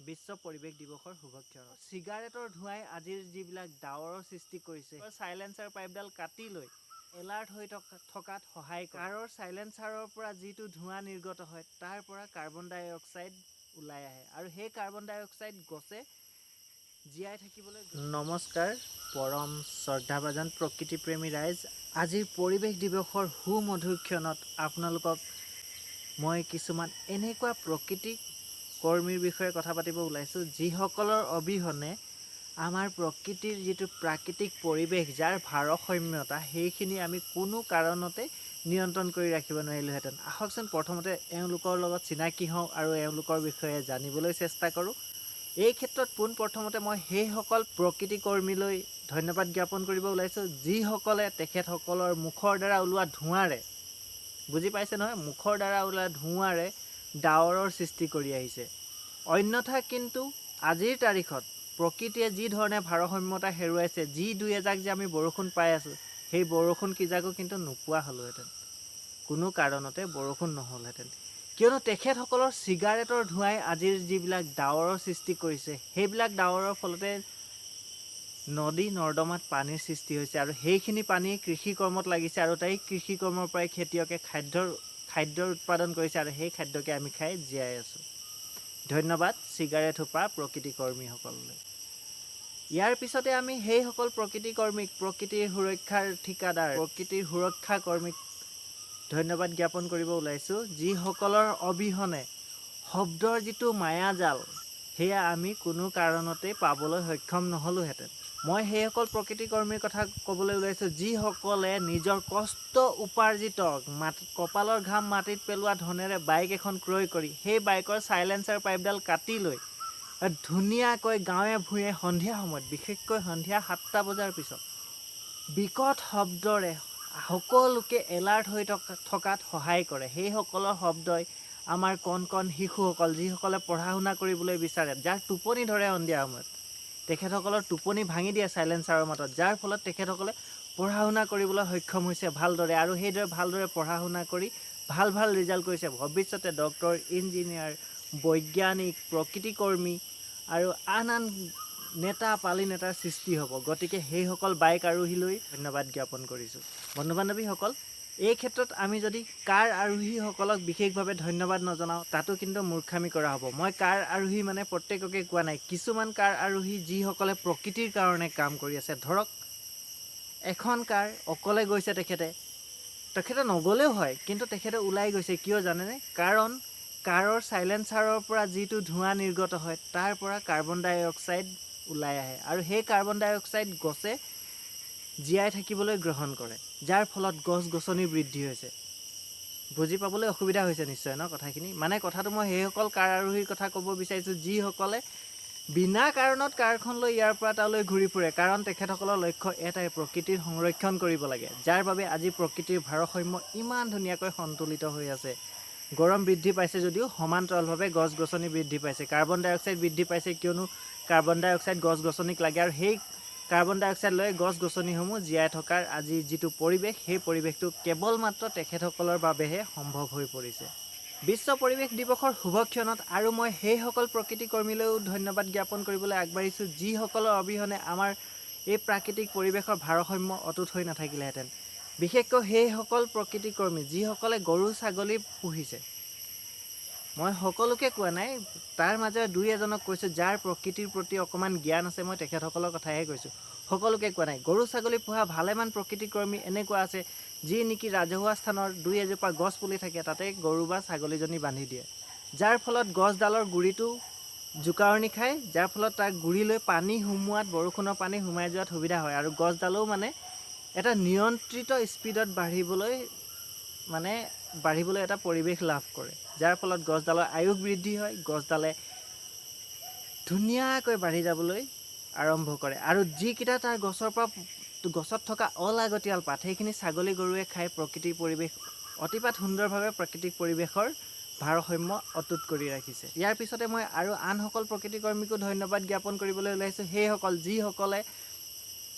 বিশ্ব পৰিৱেশ দিৱসৰ শুভেচ্ছা। চিগাৰেটৰ ধোঁৱাই আজিৰ যিবিলাক ডাৱৰৰ সৃষ্টি কৰিছে, সাইলেন্সাৰ পাইপডাল কাটি লৈ এলাৰ্ট হৈ থকাত সহায় কৰে। কাৰৰ সাইলেন্সাৰৰ পৰা যিটো ধোঁৱা নিৰ্গত হয় তাৰ পৰা কাৰ্বন ডাই অক্সাইড ওলাই আহে আৰু সেই কাৰ্বন ডাই অক্সাইড গছে জীয়াই থাকিবলৈ। নমস্কাৰ পৰম শ্ৰদ্ধাভাজন প্ৰকৃতিপ্ৰেমী ৰাইজ, আজিৰ পৰিৱেশ দিৱসৰ সুমধুৰ ক্ষণত আপোনালোকক মই কিছুমান এনেকুৱা প্ৰকৃতিক কৰ্মীৰ বিষয়ে কথা পাতিব ওলাইছোঁ, যিসকলৰ অবিহনে আমাৰ প্ৰকৃতিৰ যিটো প্ৰাকৃতিক পৰিৱেশ, যাৰ ভাৰসাম্যতা, সেইখিনি আমি কোনো কাৰণতে নিয়ন্ত্ৰণ কৰি ৰাখিব নোৱাৰিলোহেঁতেন। আহকচোন প্ৰথমতে এওঁলোকৰ লগত চিনাকি হওঁ আৰু এওঁলোকৰ বিষয়ে জানিবলৈ চেষ্টা কৰোঁ। এই ক্ষেত্ৰত পোনপ্ৰথমতে মই সেইসকল প্ৰকৃতি কৰ্মীলৈ ধন্যবাদ জ্ঞাপন কৰিব ওলাইছোঁ, যিসকলে তেখেতসকলৰ মুখৰ দ্বাৰা ওলোৱা ধোঁৱাৰে, বুজি পাইছে নহয়, মুখৰ দ্বাৰা ওলোৱা ধোঁৱাৰে ডাৱৰৰ সৃষ্টি কৰি আহিছে। অন্যথা কিন্তু আজিৰ তাৰিখত প্ৰকৃতিয়ে যি ধৰণে ভাৰসাম্যতা হেৰুৱাইছে, যি দুই এজাক যে আমি বৰষুণ পাই আছোঁ, সেই বৰষুণ কিজাকো কিন্তু নোপোৱা হ'লোহেঁতেন, কোনো কাৰণতে বৰষুণ নহ'লহেঁতেন। কিয়নো তেখেতসকলৰ চিগাৰেটৰ ধোঁৱাই আজিৰ যিবিলাক ডাৱৰৰ সৃষ্টি কৰিছে, সেইবিলাক ডাৱৰৰ ফলতে নদী নৰ্দমাত পানীৰ সৃষ্টি হৈছে আৰু সেইখিনি পানী কৃষি কৰ্মত লাগিছে আৰু তাই কৃষি কৰ্মৰ পৰাই খেতিয়কে খাদ্যৰ উৎপাদন কৰিছে আৰু সেই খাদ্যকে আমি খাই জীয়াই আছোঁ। ধন্যবাদ চিগাৰেট হোপা প্ৰকৃতি কৰ্মীসকললৈ। ইয়াৰ পিছতে আমি সেইসকল প্ৰকৃতি কৰ্মীক, প্ৰকৃতিৰ সুৰক্ষাৰ ঠিকাদাৰ, প্ৰকৃতিৰ সুৰক্ষা কৰ্মীক ধন্যবাদ জ্ঞাপন কৰিব ওলাইছোঁ, যিসকলৰ অবিহনে শব্দৰ যিটো মায়াজাল, সেয়া আমি কোনো কাৰণতে পাবলৈ সক্ষম নহ'লোহেঁতেন। মই সেইসকল প্ৰকৃতি কৰ্মীৰ কথা ক'বলৈ ওলাইছোঁ, যিসকলে নিজৰ কষ্ট উপাৰ্জিত কপালৰ ঘাম মাটিত পেলোৱা ধনেৰে বাইক এখন ক্ৰয় কৰি সেই বাইকৰ সাইলেন্সাৰ পাইপডাল কাটি লৈ ধুনীয়াকৈ গাঁৱে ভূঞে সন্ধিয়া সময়ত, বিশেষকৈ সন্ধিয়া 7টা বজাৰ পিছত বিকট শব্দৰে সকলোকে এলাৰ্ট হৈ থকাত সহায় কৰে। সেইসকলৰ শব্দই আমাৰ কণ কণ শিশুসকল, যিসকলে পঢ়া শুনা কৰিবলৈ বিচাৰে, যাৰ টোপনি ধৰে সন্ধিয়া সময়ত, তেখেতসকলৰ টোপনি ভাঙি দিয়ে সাইলেন্সাৰৰ মাতত, যাৰ ফলত তেখেতসকলে পঢ়া শুনা কৰিবলৈ সক্ষম হৈছে ভালদৰে আৰু সেইদৰে ভালদৰে পঢ়া শুনা কৰি ভাল ৰিজাল্ট কৰিছে। ভৱিষ্যতে ডক্টৰ, ইঞ্জিনিয়াৰ, বৈজ্ঞানিক, প্ৰকৃতিকৰ্মী আৰু আন নেতা পালি নেতাৰ সৃষ্টি হ'ব। গতিকে সেইসকল বাইক আৰোহীলৈ ধন্যবাদ জ্ঞাপন কৰিছোঁ। বন্ধু বান্ধৱীসকল, এই ক্ষেত্ৰত আমি যদি কাৰ আৰোহীসকলক বিশেষভাৱে ধন্যবাদ নজনাওঁ, তাতো কিন্তু মূৰ্খামি কৰা হ'ব। মই কাৰ আৰোহী মানে প্ৰত্যেককে কোৱা নাই, কিছুমান কাৰ আৰোহী যিসকলে প্ৰকৃতিৰ কাৰণে কাম কৰি আছে। ধৰক এখন কাৰ অকলে গৈছে, তেখেতে নগ'লেও হয়, কিন্তু তেখেতে ওলাই গৈছে, কিয় জানেনে? কাৰণ কাৰৰ সাইলেন্সাৰৰ পৰা যিটো ধোঁৱা নিৰ্গত হয় তাৰ পৰা কাৰ্বন ডাই অক্সাইড ওলাই আহে আৰু সেই কাৰ্বন ডাই অক্সাইড গছে জীয়াই থাকিবলৈ গ্ৰহণ কৰে, যাৰ ফলত গছ গছনি বৃদ্ধি হৈছে। বুজি পাবলৈ অসুবিধা হৈছে নিশ্চয় ন কথাখিনি? মানে কথাটো মই সেইসকল কাৰ আৰোহীৰ কথা ক'ব বিচাৰিছোঁ, যিসকলে বিনা কাৰণত কাৰখন লৈ ইয়াৰ পৰা তালৈ ঘূৰি ফুৰে, কাৰণ তেখেতসকলৰ লক্ষ্য এটাই, প্ৰকৃতিৰ সংৰক্ষণ কৰিব লাগে, যাৰ বাবে আজি প্ৰকৃতিৰ ভাৰসাম্য ইমান ধুনীয়াকৈ সন্তুলিত হৈ আছে। গৰম বৃদ্ধি পাইছে যদিও সমান্তৰালভাৱে গছ গছনি বৃদ্ধি পাইছে, কাৰ্বন ডাই অক্সাইড বৃদ্ধি পাইছে, কিয়নো কাৰ্বন ডাই অক্সাইড গছ গছনিক লাগে আৰু সেই কাৰ্বন ডাই অক্সাইড লৈ গছ গছনিসমূহ জীয়াই থকাৰ আজি যিটো পৰিৱেশ, সেই পৰিৱেশটো কেৱল মাত্ৰ তেখেতসকলৰ বাবেহে সম্ভৱ হৈ পৰিছে। বিশ্ব পৰিৱেশ দিৱসৰ শুভক্ষণত আৰু মই সেইসকল প্ৰকৃতি কৰ্মীলৈও ধন্যবাদ জ্ঞাপন কৰিবলৈ আগবাঢ়িছোঁ, যিসকলৰ অবিহনে আমাৰ এই প্ৰাকৃতিক পৰিৱেশৰ ভাৰসাম্য অটুট হৈ নাথাকিলেহেঁতেন। বিশেষকৈ সেইসকল প্ৰকৃতি কৰ্মী যিসকলে গৰু ছাগলী পুহিছে। মই সকলোকে কোৱা নাই, তাৰ মাজে দুই এজনক কৈছোঁ, যাৰ প্ৰকৃতিৰ প্ৰতি অকণমান জ্ঞান আছে, মই তেখেতসকলৰ কথাহে কৈছোঁ, সকলোকে কোৱা নাই। গৰু ছাগলী পোহা ভালেমান প্ৰকৃতি কৰ্মী এনেকুৱা আছে, যি নেকি ৰাজহুৱা স্থানৰ দুই এজোপা গছ পুলি থাকে, তাতে গৰু বা ছাগলীজনী বান্ধি দিয়ে, যাৰ ফলত গছডালৰ গুৰিটো জোকাৰণি খায়, যাৰ ফলত তাৰ গুৰিলৈ পানী সোমোৱাত, বৰষুণৰ পানী সোমাই যোৱাত সুবিধা হয় আৰু গছডালেও মানে এটা নিয়ন্ত্ৰিত স্পীডত বাঢ়িবলৈ এটা পৰিৱেশ লাভ কৰে, যাৰ ফলত গছডালৰ আয়ুস বৃদ্ধি হয়, গছডালে ধুনীয়াকৈ বাঢ়ি যাবলৈ আৰম্ভ কৰে আৰু যিকেইটা তাৰ গছত থকা অলাগতিয়াল পাত, সেইখিনি ছাগলী গৰুৱে খাই প্ৰকৃতিৰ পৰিৱেশ অতিপাত সুন্দৰভাৱে প্ৰাকৃতিক পৰিৱেশৰ ভাৰসাম্য অটুট কৰি ৰাখিছে। ইয়াৰ পিছতে মই আৰু আনসকল প্ৰকৃতি কৰ্মীকো ধন্যবাদ জ্ঞাপন কৰিবলৈ ওলাইছোঁ, সেইসকল যিসকলে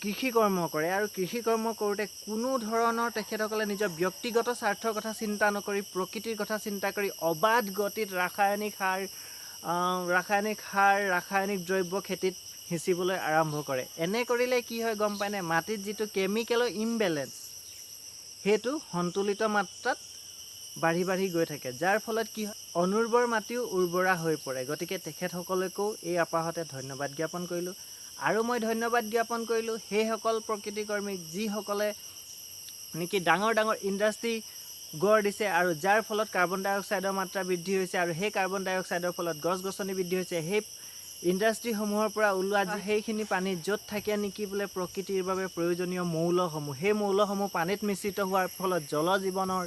কৃষি কৰ্ম কৰে আৰু কৃষি কৰ্ম কৰোঁতে কোনো ধৰণৰ তেখেতসকলে নিজৰ ব্যক্তিগত স্বাৰ্থৰ কথা চিন্তা নকৰি, প্ৰকৃতিৰ কথা চিন্তা কৰি অবাধ গতিত ৰাসায়নিক সাৰ ৰাসায়নিক সাৰ ৰাসায়নিক দ্ৰব্য খেতিত সিঁচিবলৈ আৰম্ভ কৰে। এনে কৰিলে কি হয় গম পায়নে, মাটিত যিটো কেমিকেলৰ ইমবেলেঞ্চ সেইটো সন্তুলিত মাত্ৰাত বাঢ়ি গৈ থাকে, যাৰ ফলত কি হয় অনুৰ্বৰ মাটিও উৰ্বৰা হৈ পৰে। গতিকে তেখেতসকলকো এই আপাহতে ধন্যবাদ জ্ঞাপন কৰিলোঁ। আৰু মই ধন্যবাদ জ্ঞাপন কৰিলোঁ সেইসকল প্ৰকৃতি কৰ্মীক যিসকলে নেকি ডাঙৰ ডাঙৰ ইণ্ডাষ্ট্ৰী গঢ় দিছে আৰু যাৰ ফলত কাৰ্বন ডাই অক্সাইডৰ মাত্ৰা বৃদ্ধি হৈছে, আৰু সেই কাৰ্বন ডাই অক্সাইডৰ ফলত গছ গছনি বৃদ্ধি হৈছে। সেই ইণ্ডাষ্ট্ৰীসমূহৰ পৰা ওলোৱা সেইখিনি পানী য'ত থাকে নেকি বোলে প্ৰকৃতিৰ বাবে প্ৰয়োজনীয় মৌলসমূহ, সেই মৌলসমূহ পানীত মিশ্ৰিত হোৱাৰ ফলত জলজীৱনৰ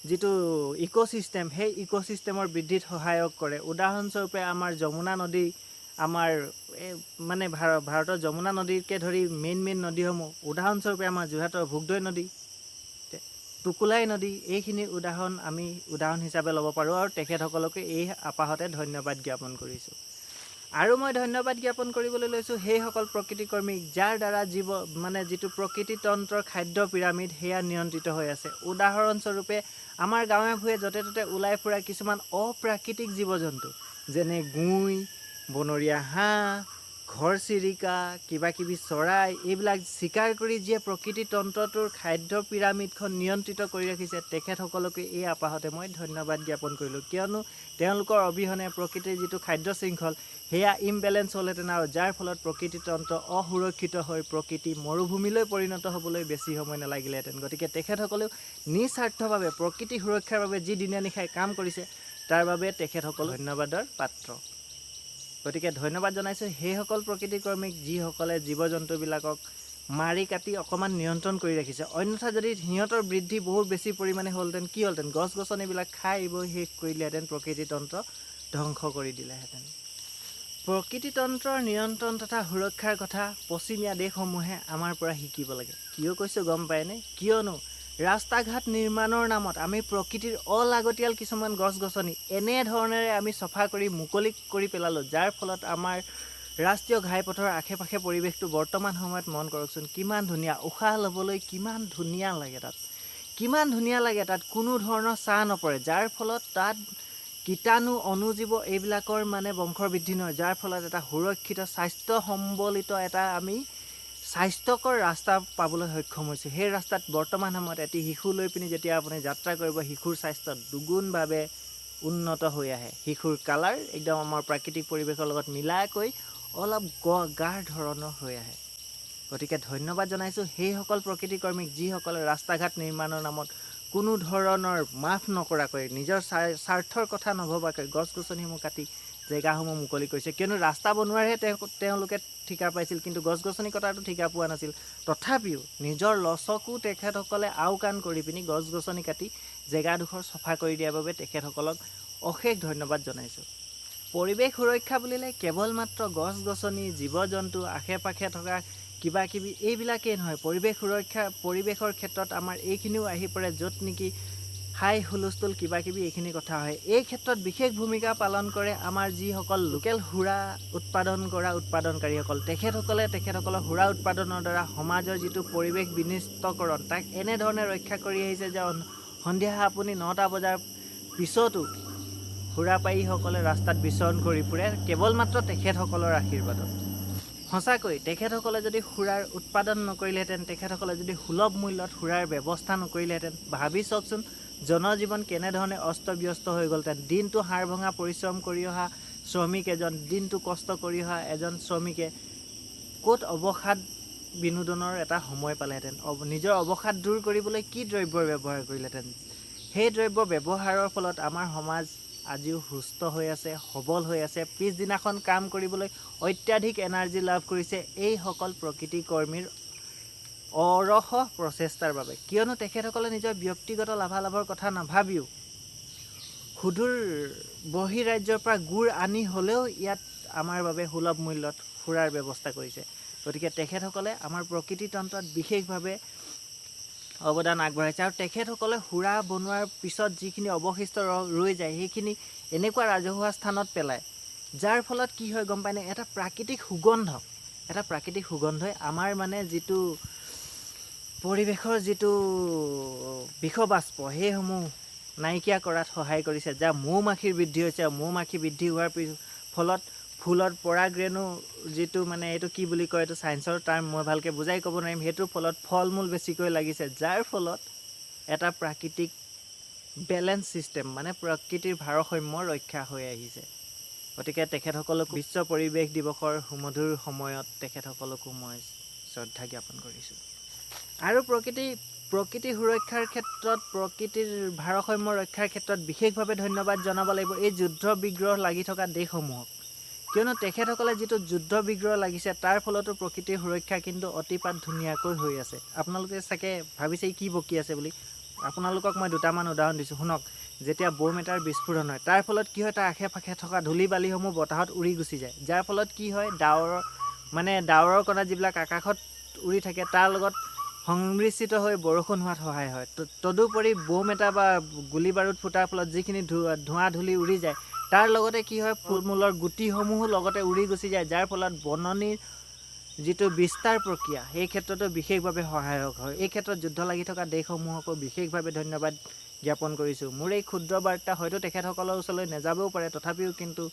যিটো ইক'ছিষ্টেম, সেই ইক'ছিষ্টেমৰ বৃদ্ধিত সহায়ক কৰে। উদাহৰণস্বৰূপে আমাৰ যমুনা নদী, আমাৰ মানে ভাৰতৰ যমুনা নদীকে ধৰি মেইন নদীসমূহ, উদাহৰণস্বৰূপে আমাৰ যোৰহাটৰ ভোগদৈ নদী, টুকুলাই নদী, এইখিনি উদাহৰণ হিচাপে ল'ব পাৰোঁ। আৰু তেখেতসকলকে এই আপাহতে ধন্যবাদ জ্ঞাপন কৰিছোঁ। আৰু মই ধন্যবাদ জ্ঞাপন কৰিবলৈ লৈছোঁ সেইসকল প্ৰকৃতি কৰ্মীক যাৰ দ্বাৰা যিটো প্ৰকৃতিতন্ত্ৰৰ খাদ্য পিৰামিড সেয়া নিয়ন্ত্ৰিত হৈ আছে। উদাহৰণস্বৰূপে আমাৰ গাঁৱে ভূঞে য'তে ত'তে ওলাই ফুৰা কিছুমান অপ্ৰাকৃতিক জীৱ জন্তু, যেনে গুই, বনৰীয়া হাঁহ, ঘৰচিৰিকা, কিবাকিবি চৰাই, এইবিলাক চিকাৰ কৰি যিয়ে প্ৰকৃতিতন্ত্ৰটোৰ খাদ্য পিৰামিডখন নিয়ন্ত্ৰিত কৰি ৰাখিছে, তেখেতসকলকে এই আপাহতে মই ধন্যবাদ জ্ঞাপন কৰিলোঁ। কিয়নো তেওঁলোকৰ অবিহনে প্ৰকৃতিৰ যিটো খাদ্য শৃংখল সেয়া ইমবেলেঞ্চ হ'লহেঁতেন, আৰু যাৰ ফলত প্ৰকৃতিতন্ত্ৰ অসুৰক্ষিত হৈ প্ৰকৃতি মৰুভূমিলৈ পৰিণত হ'বলৈ বেছি সময় নালাগিলেহেঁতেন। গতিকে তেখেতসকলেও নিস্বাৰ্থভাৱে প্ৰকৃতি সুৰক্ষাৰ বাবে যি দিনে নিশাই কাম কৰিছে, তাৰ বাবে তেখেতসকল ধন্যবাদৰ পাত্ৰ। গতিকে ধন্যবাদ জনাইছোঁ সেইসকল প্ৰকৃতি কৰ্মীক যিসকলে জীৱ জন্তুবিলাকক মাৰি কাটি অকণমান নিয়ন্ত্ৰণ কৰি ৰাখিছে। অন্যথা যদি সিহঁতৰ বৃদ্ধি বহুত বেছি পৰিমাণে হ'লহেঁতেন, কি হ'লহেঁতেন, গছ গছনিবিলাক খাই বৈ শেষ কৰিলেহেঁতেন, প্ৰকৃতিতন্ত্ৰ ধ্বংস কৰি দিলেহেঁতেন। প্ৰকৃতিতন্ত্ৰৰ নিয়ন্ত্ৰণ তথা সুৰক্ষাৰ কথা পশ্চিমীয়া দেশসমূহে আমাৰ পৰা শিকিব লাগে। কিয় কৈছোঁ গম পায়নে? কিয়নো ৰাস্তা ঘাট নিৰ্মাণৰ নামত আমি প্ৰকৃতিৰ অলাগতিয়াল কিছুমান গছ গছনি এনেধৰণেৰে আমি চফা কৰি মুকলি কৰি পেলালোঁ, যাৰ ফলত আমাৰ ৰাষ্ট্ৰীয় ঘাইপথৰ আশে পাশে পৰিৱেশটো বৰ্তমান সময়ত মন কৰকচোন কিমান ধুনীয়া, উশাহ ল'বলৈ কিমান ধুনীয়া লাগে, তাত কোনো ধৰণৰ ছাঁ নপৰে, যাৰ ফলত তাত কীটাণু অনুজীৱ এইবিলাকৰ মানে বংশৰ বৃদ্ধি নহয়, যাৰ ফলত এটা সুৰক্ষিত স্বাস্থ্য সম্বলিত এটা আমি স্বাস্থ্যকৰ ৰাস্তা পাবলৈ সক্ষম হৈছোঁ। সেই ৰাস্তাত বৰ্তমান সময়ত এটি শিশু লৈ পিনি যেতিয়া আপুনি যাত্ৰা কৰিব, শিশুৰ স্বাস্থ্য দুগুণভাৱে উন্নত হৈ আহে। শিশুৰ কালাৰ একদম আমাৰ প্ৰাকৃতিক পৰিৱেশৰ লগত মিলাকৈ অলপ গাঢ় ধৰণৰ হৈ আহে। গতিকে ধন্যবাদ জনাইছোঁ সেইসকল প্ৰকৃতি কৰ্মীক যিসকলে ৰাস্তা ঘাট নিৰ্মাণৰ নামত কোনো ধৰণৰ মাফ নকৰাকৈ, নিজৰ স্বাৰ্থৰ কথা নভবাকৈ গছ গছনিসমূহ কাটি জেগাসমূহ মুকলি কৰিছে। কিয়নো ৰাস্তা বনোৱাৰহে তেওঁলোকে ঠিকা পাইছিল, কিন্তু গছ গছনি কটাটো ঠিকা পোৱা নাছিল। তথাপিও নিজৰ লচকো তেখেতসকলে আওকাণ কৰি পিনি গছ গছনি কাটি জেগাডোখৰ চফা কৰি দিয়াৰ বাবে তেখেতসকলক অশেষ ধন্যবাদ জনাইছোঁ। পৰিৱেশ সুৰক্ষা বুলিলে কেৱল মাত্ৰ গছ গছনি, জীৱ জন্তু, আশে পাশে থকা কিবা কিবি এইবিলাকেই নহয়। পৰিৱেশৰ ক্ষেত্ৰত আমাৰ এইখিনিও আহি পৰে, য'ত নেকি হাই হুলস্থুল কিবা কিবি এইখিনি কথা হয়। এই ক্ষেত্ৰত বিশেষ ভূমিকা পালন কৰে আমাৰ যিসকল লোকেল সুৰা উৎপাদন কৰা উৎপাদনকাৰীসকল। তেখেতসকলৰ সুৰা উৎপাদনৰ দ্বাৰা সমাজৰ যিটো পৰিৱেশ বিনিষ্টকৰণ, তাক এনেধৰণে ৰক্ষা কৰি আহিছে যে সন্ধিয়া আপুনি 9টা বজাৰ পিছতো সুৰাপায়ীসকলে ৰাস্তাত বিচৰণ কৰি ফুৰে, কেৱল মাত্ৰ তেখেতসকলৰ আশীৰ্বাদত। সঁচাকৈ তেখেতসকলে যদি সুৰাৰ উৎপাদন নকৰিলেহেঁতেন, তেখেতসকলে যদি সুলভ মূল্যত সুৰাৰ ব্যৱস্থা নকৰিলেহেঁতেন, ভাবি চাওকচোন জনজীৱন কেনেধৰণে অস্তব্যস্ত হৈ গ'লহেঁতেন। দিনটো হাড় ভঙা পৰিশ্ৰম কৰি অহা শ্ৰমিক এজন, দিনটো কষ্ট কৰি অহা এজন শ্ৰমিকে ক'ত অৱসাদ বিনোদনৰ এটা সময় পালেহেঁতেন, নিজৰ অৱসাদ দূৰ কৰিবলৈ কি দ্ৰব্যৰ ব্যৱহাৰ কৰিলেহেঁতেন। সেই দ্ৰব্য ব্যৱহাৰৰ ফলত আমাৰ সমাজ আজিও সুস্থ হৈ আছে, সবল হৈ আছে। পিছদিনাখন কাম কৰিবলৈ অত্যাধিক এনাৰ্জি লাভ কৰিছে এইসকল প্ৰকৃতি কৰ্মীৰ অৰহ প্ৰচেষ্টাৰ বাবে। কিয়নো তেখেতসকলে নিজৰ ব্যক্তিগত লাভালাভৰ কথা নাভাবিও সুদূৰ বহিৰাজ্যৰ পৰা গুড় আনি হ'লেও ইয়াত আমাৰ বাবে সুলভ মূল্যত সুৰাৰ ব্যৱস্থা কৰিছে। গতিকে তেখেতসকলে আমাৰ প্ৰকৃতিতন্ত্ৰত বিশেষভাৱে অৱদান আগবঢ়াইছে। আৰু তেখেতসকলে সুৰা বনোৱাৰ পিছত যিখিনি অৱশিষ্ট ৰৈ যায়, সেইখিনি এনেকুৱা ৰাজহুৱা স্থানত পেলায়, যাৰ ফলত কি হয় গম পায়নে, এটা প্ৰাকৃতিক সুগন্ধই আমাৰ মানে যিটো পৰিৱেশৰ যিটো বিষবাষ্প সেইসমূহ নাইকিয়া কৰাত সহায় কৰিছে, যাৰ মৌ-মাখিৰ বৃদ্ধি হৈছে। মৌ-মাখি বৃদ্ধি হোৱাৰ ফলত ফুলত পৰাগৰেণু যিটো মানে এইটো কি বুলি কয়, এইটো ছায়েন্সৰ টাৰ্ম মই ভালকৈ বুজাই ক'ব নোৱাৰিম, সেইটোৰ ফলত ফল মূল বেছিকৈ লাগিছে, যাৰ ফলত এটা প্ৰাকৃতিক বেলেঞ্চ ছিষ্টেম মানে প্ৰকৃতিৰ ভাৰসাম্য ৰক্ষা হৈ আহিছে। গতিকে তেখেতসকলকো বিশ্ব পৰিৱেশ দিৱসৰ সুমধুৰ সময়ত তেখেতসকলকো মই শ্ৰদ্ধা জ্ঞাপন কৰিছোঁ। আৰু প্ৰকৃতি সুৰক্ষাৰ ক্ষেত্ৰত, প্ৰকৃতিৰ ভাৰসাম্য ৰক্ষাৰ ক্ষেত্ৰত বিশেষভাৱে ধন্যবাদ জনাব লাগিব এই যুদ্ধ বিগ্ৰহ লাগি থকা দেশসমূহক। কিয়নো তেখেতসকলে যিটো যুদ্ধ বিগ্ৰহ লাগিছে তাৰ ফলতো প্ৰকৃতিৰ সুৰক্ষা কিন্তু অতিপাত ধুনীয়াকৈ হৈ আছে। আপোনালোকে চাগে ভাবিছে কি বকি আছে বুলি। আপোনালোকক মই দুটামান উদাহৰণ দিছোঁ, শুনক। যেতিয়া ব'ম এটাৰ বিস্ফোৰণ হয়, তাৰ ফলত কি হয়, তাৰ আশে পাশে থকা ধূলি বালিসমূহ বতাহত উৰি গুচি যায়, যাৰ ফলত কি হয়, ডাৱৰৰ কণা যিবিলাক আকাশত উৰি থাকে তাৰ লগত সংমিশ্ৰিত হৈ বৰষুণ হোৱাত সহায় হয়। তদুপৰি ব'ম এটা বা গুলী বাৰুদ ফুটাৰ ফলত যিখিনি ধোঁৱা ধূলি উৰি যায়, তাৰ লগতে কি হয়, ফল মূলৰ গুটিসমূহো লগতে উৰি গুচি যায়, যাৰ ফলত বননিৰ যিটো বিস্তাৰ প্ৰক্ৰিয়া সেই ক্ষেত্ৰতো বিশেষভাৱে সহায়ক হয়। এই ক্ষেত্ৰত যুদ্ধ লাগি থকা দেশসমূহকো বিশেষভাৱে ধন্যবাদ জ্ঞাপন কৰিছোঁ। মোৰ এই ক্ষুদ্ৰ বাৰ্তা হয়তো তেখেতসকলৰ ওচৰলৈ নাযাবও পাৰে, তথাপিও কিন্তু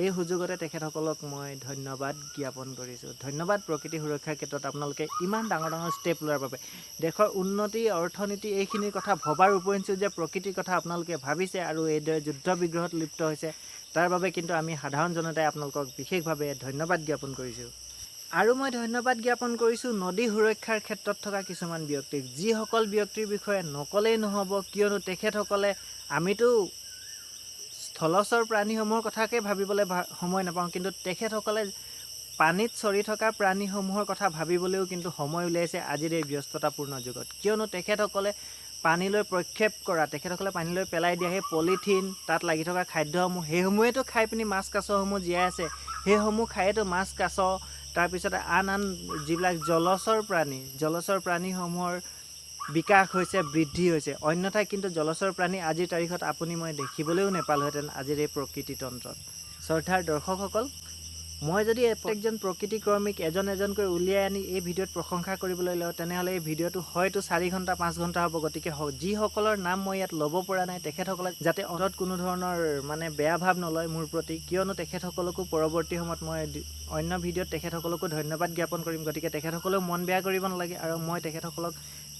এই সুযোগতে তেখেতসকলক মই ধন্যবাদ জ্ঞাপন কৰিছোঁ। ধন্যবাদ প্ৰকৃতি সুৰক্ষাৰ ক্ষেত্ৰত আপোনালোকে ইমান ডাঙৰ ডাঙৰ ষ্টেপ লোৱাৰ বাবে। দেশৰ উন্নতি, অৰ্থনীতি এইখিনিৰ কথা ভবাৰ উপৰিঞ্চিও যে প্ৰকৃতিৰ কথা আপোনালোকে ভাবিছে আৰু এইদৰে যুদ্ধ বিগ্ৰহত লিপ্ত হৈছে, তাৰ বাবে কিন্তু আমি সাধাৰণ জনতাই আপোনালোকক বিশেষভাৱে ধন্যবাদ জ্ঞাপন কৰিছোঁ। আৰু মই ধন্যবাদ জ্ঞাপন কৰিছোঁ নদী সুৰক্ষাৰ ক্ষেত্ৰত থকা কিছুমান ব্যক্তিক, যিসকল ব্যক্তিৰ বিষয়ে নক'লেই নহ'ব, কিয়নো তেখেতসকলে, আমিতো স্থলচৰ প্ৰাণীসমূহৰ কথাকে ভাবিবলৈ সময় নাপাওঁ, কিন্তু তেখেতসকলে পানীত চৰি থকা প্ৰাণীসমূহৰ কথা ভাবিবলৈও কিন্তু সময় উলিয়াইছে আজিৰ এই ব্যস্ততাপূৰ্ণ যুগত। কিয়নো তেখেতসকলে পানীলৈ প্ৰক্ষেপ কৰা, তেখেতসকলে পানীলৈ পেলাই দিয়া সেই পলিথিন, তাত লাগি থকা খাদ্যসমূহ, সেইসমূহেতো খাই পিনি মাছ কাছসমূহ জীয়াই আছে। সেইসমূহ খায়েতো মাছ কাছ, তাৰপিছতে আন যিবিলাক জলচৰ প্ৰাণীসমূহৰ বিকাশ হৈছে, বৃদ্ধি হৈছে। অন্যথা কিন্তু জলচৰ প্ৰাণী আজিৰ তাৰিখত মই দেখিবলৈও নাপালোহেঁতেন আজিৰ এই প্ৰকৃতিতন্ত্ৰত। শ্ৰদ্ধাৰ দৰ্শকসকল, মই যদি প্ৰত্যেকজন প্ৰকৃতি কৰ্মীক এজন এজনকৈ উলিয়াই আনি এই ভিডিঅ'ত প্ৰশংসা কৰিবলৈ লওঁ, তেনেহ'লে এই ভিডিঅ'টো হয়তো 4 ঘণ্টা 5 ঘণ্টা হ'ব। গতিকে যিসকলৰ নাম মই ইয়াত ল'ব পৰা নাই, তেখেতসকলে যাতে অন্তত কোনো ধৰণৰ বেয়া ভাৱ নলয় মোৰ প্ৰতি, কিয়নো তেখেতসকলকো পৰৱৰ্তী সময়ত মই অন্য ভিডিঅ'ত তেখেতসকলকো ধন্যবাদ জ্ঞাপন কৰিম। গতিকে তেখেতসকলেও মন বেয়া কৰিব নালাগে, আৰু মই তেখেতসকলক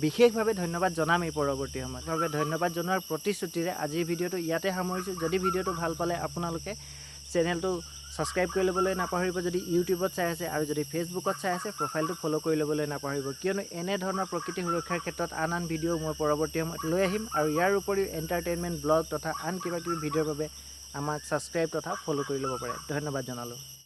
বিশেষভাৱে ধন্যবাদ জনামেই পৰৱৰ্তী সময়ত। ধন্যবাদ জনোৱাৰ প্ৰতিশ্ৰুতিৰে আজিৰ ভিডিঅ'টো ইয়াতে সামৰিছোঁ। যদি ভিডিঅ'টো ভাল পালে আপোনালোকে চেনেলটো ছাবস্ক্ৰাইব কৰি ল'বলৈ নাপাহৰিব যদি ইউটিউবত চাই আছে, আৰু যদি ফেচবুকত চাই আছে প্ৰফাইলটো ফ'ল' কৰি ল'বলৈ নাপাহৰিব, কিয়নো এনেধৰণৰ প্ৰকৃতি সুৰক্ষাৰ ক্ষেত্ৰত আন ভিডিঅ' মই পৰৱৰ্তী সময়ত লৈ আহিম। আৰু ইয়াৰ উপৰিও এণ্টাৰটেইনমেণ্ট, ব্লগ তথা আন কিবা কিবি ভিডিঅ'ৰ বাবে আমাক ছাবস্ক্ৰাইব তথা ফ'ল' কৰি ল'ব পাৰে। ধন্যবাদ জনালোঁ।